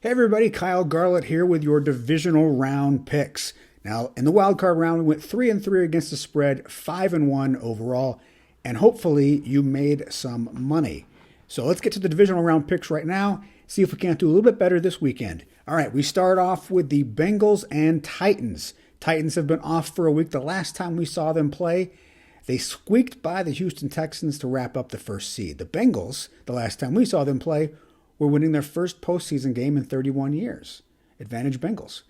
Hey everybody, Kyle Garlett here with your divisional round picks. Now, in the wild card round, we went 3-3 against the spread, 5-1 overall, and hopefully you made some money. So let's get to the divisional round picks right now, see if we can't do a little bit better this weekend. All right, we start off with the Bengals and Titans. Titans have been off for a week. The last time we saw them play, they squeaked by the Houston Texans to wrap up the first seed. The Bengals, the last time we saw them play, were winning their first postseason game in 31 years. Advantage Bengals.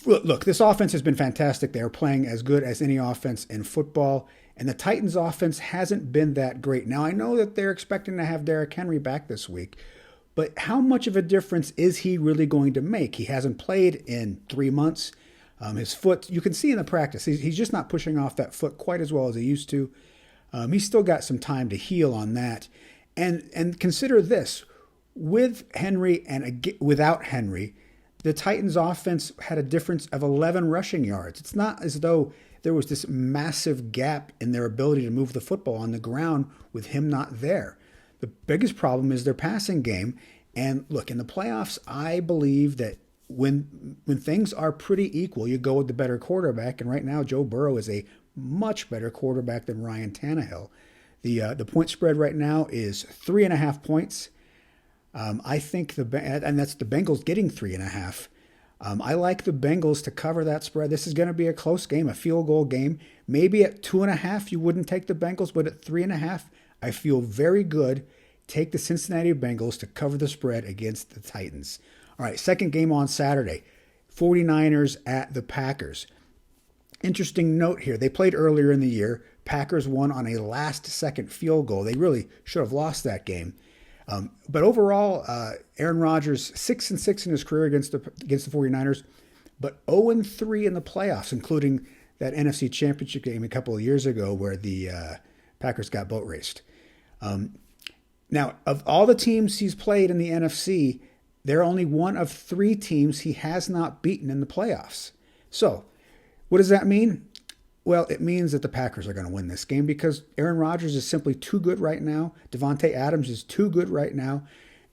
Look, this offense has been fantastic. They are playing as good as any offense in football, and the Titans' offense hasn't been that great. Now, I know that they're expecting to have Derrick Henry back this week, but how much of a difference is he really going to make? He hasn't played in 3 months. His foot, you can see in the practice, he's just not pushing off that foot quite as well as he used to. He's still got some time to heal on that. And consider this. With Henry and without Henry, the Titans' offense had a difference of 11 rushing yards. It's not as though there was this massive gap in their ability to move the football on the ground with him not there. The biggest problem is their passing game. And look, in the playoffs, I believe that when things are pretty equal, you go with the better quarterback. And right now, Joe Burrow is a much better quarterback than Ryan Tannehill. The point spread right now is 3.5 points. I think and that's the Bengals getting 3.5. I like the Bengals to cover that spread. This is going to be a close game, a field goal game. Maybe at 2.5 you wouldn't take the Bengals, but at 3.5, I feel very good. Take the Cincinnati Bengals to cover the spread against the Titans. All right, second game on Saturday, 49ers at the Packers. Interesting note here. They played earlier in the year. Packers won on a last-second field goal. They really should have lost that game. But overall, Aaron Rodgers 6-6 in his career against the 49ers, but 0-3 in the playoffs, including that NFC Championship game a couple of years ago where the Packers got boat raced. Now, of all the teams he's played in the NFC, they're only one of 3 teams he has not beaten in the playoffs. So, what does that mean? Well, it means that the Packers are going to win this game because Aaron Rodgers is simply too good right now. Devontae Adams is too good right now.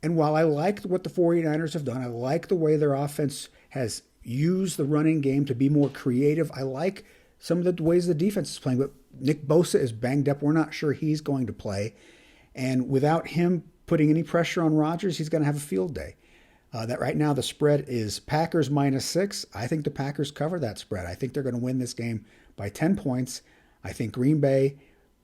And while I like what the 49ers have done, I like the way their offense has used the running game to be more creative. I like some of the ways the defense is playing, but Nick Bosa is banged up. We're not sure he's going to play. And without him putting any pressure on Rodgers, he's going to have a field day. That right now the spread is Packers -6. I think the Packers cover that spread. I think they're going to win this game by 10 points. I think Green Bay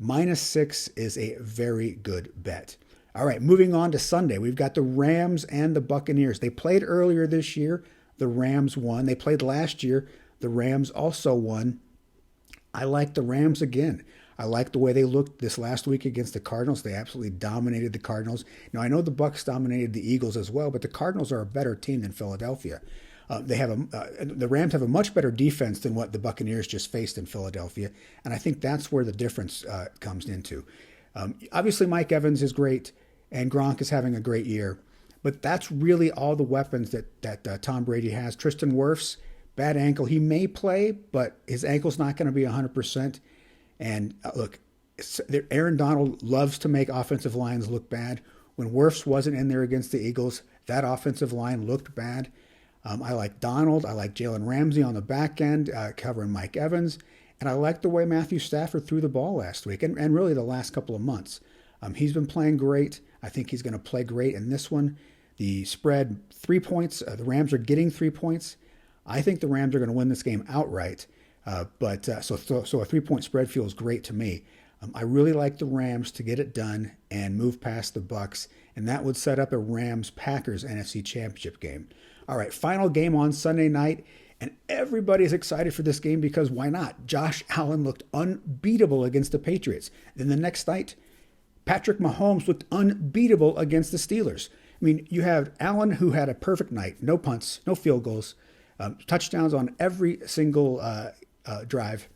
-6 is a very good bet. All right, moving on to Sunday. We've got the Rams and the Buccaneers. They played earlier this year. The Rams won. They played last year. The Rams also won. I like the Rams again. I like the way they looked this last week against the Cardinals. They absolutely dominated the Cardinals. Now, I know the Bucs dominated the Eagles as well, but the Cardinals are a better team than Philadelphia. The Rams have a much better defense than what the Buccaneers just faced in Philadelphia, and I think that's where the difference comes into. Obviously, Mike Evans is great, and Gronk is having a great year, but that's really all the weapons that Tom Brady has. Tristan Wirfs, bad ankle. He may play, but his ankle's not going to be 100%. And look, Aaron Donald loves to make offensive lines look bad. When Wirfs wasn't in there against the Eagles, that offensive line looked bad. I like Donald. I like Jalen Ramsey on the back end, covering Mike Evans. And I like the way Matthew Stafford threw the ball last week and really the last couple of months. He's been playing great. I think he's going to play great in this one. The spread, 3 points. The Rams are getting 3 points. I think the Rams are going to win this game outright. So a 3-point spread feels great to me. I really like the Rams to get it done and move past the Bucs, and that would set up a Rams-Packers NFC Championship game. All right, final game on Sunday night, and everybody's excited for this game because why not? Josh Allen looked unbeatable against the Patriots. Then the next night, Patrick Mahomes looked unbeatable against the Steelers. I mean, you have Allen who had a perfect night, no punts, no field goals, touchdowns on every single drive.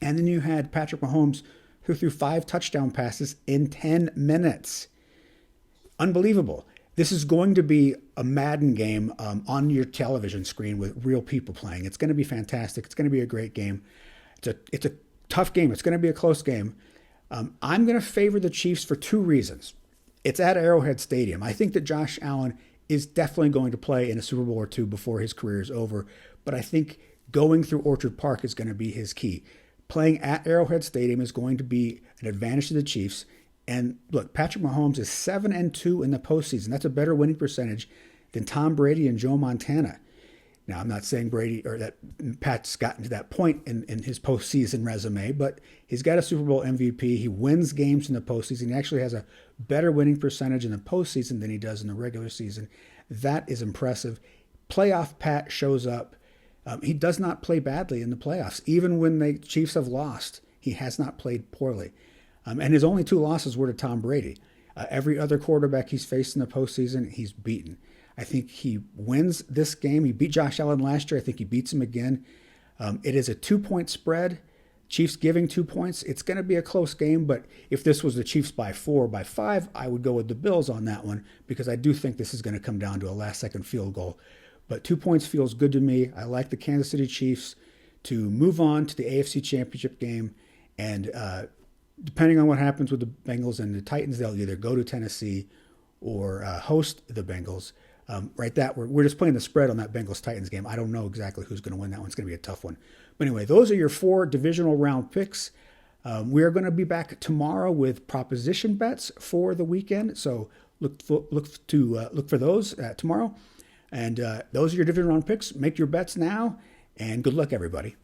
And then you had Patrick Mahomes who threw 5 touchdown passes in 10 minutes. Unbelievable. This is going to be a Madden game on your television screen with real people playing. It's going to be fantastic. It's going to be a great game. It's a tough game. It's going to be a close game. I'm going to favor the Chiefs for 2 reasons. It's at Arrowhead Stadium. I think that Josh Allen is definitely going to play in a Super Bowl or two before his career is over. But I think going through Orchard Park is going to be his key. Playing at Arrowhead Stadium is going to be an advantage to the Chiefs. And look, Patrick Mahomes is 7-2 in the postseason. That's a better winning percentage than Tom Brady and Joe Montana. Now, I'm not saying Brady or that Pat's gotten to that point in his postseason resume, but he's got a Super Bowl MVP. He wins games in the postseason. He actually has a better winning percentage in the postseason than he does in the regular season. That is impressive. Playoff Pat shows up. He does not play badly in the playoffs. Even when the Chiefs have lost, he has not played poorly. And his only 2 losses were to Tom Brady. Every other quarterback he's faced in the postseason, he's beaten. I think he wins this game. He beat Josh Allen last year. I think he beats him again. It is a 2-point spread. Chiefs giving 2 points. It's going to be a close game, but if this was the Chiefs by 4 or by 5, I would go with the Bills on that one because I do think this is going to come down to a last-second field goal. But 2 points feels good to me. I like the Kansas City Chiefs to move on to the AFC Championship game. And depending on what happens with the Bengals and the Titans, they'll either go to Tennessee or host the Bengals. We're just playing the spread on that Bengals-Titans game. I don't know exactly who's going to win that one. It's going to be a tough one. But anyway, those are your 4 divisional round picks. We are going to be back tomorrow with proposition bets for the weekend. So look for those tomorrow. And those are your divisional round picks. Make your bets now, and good luck, everybody.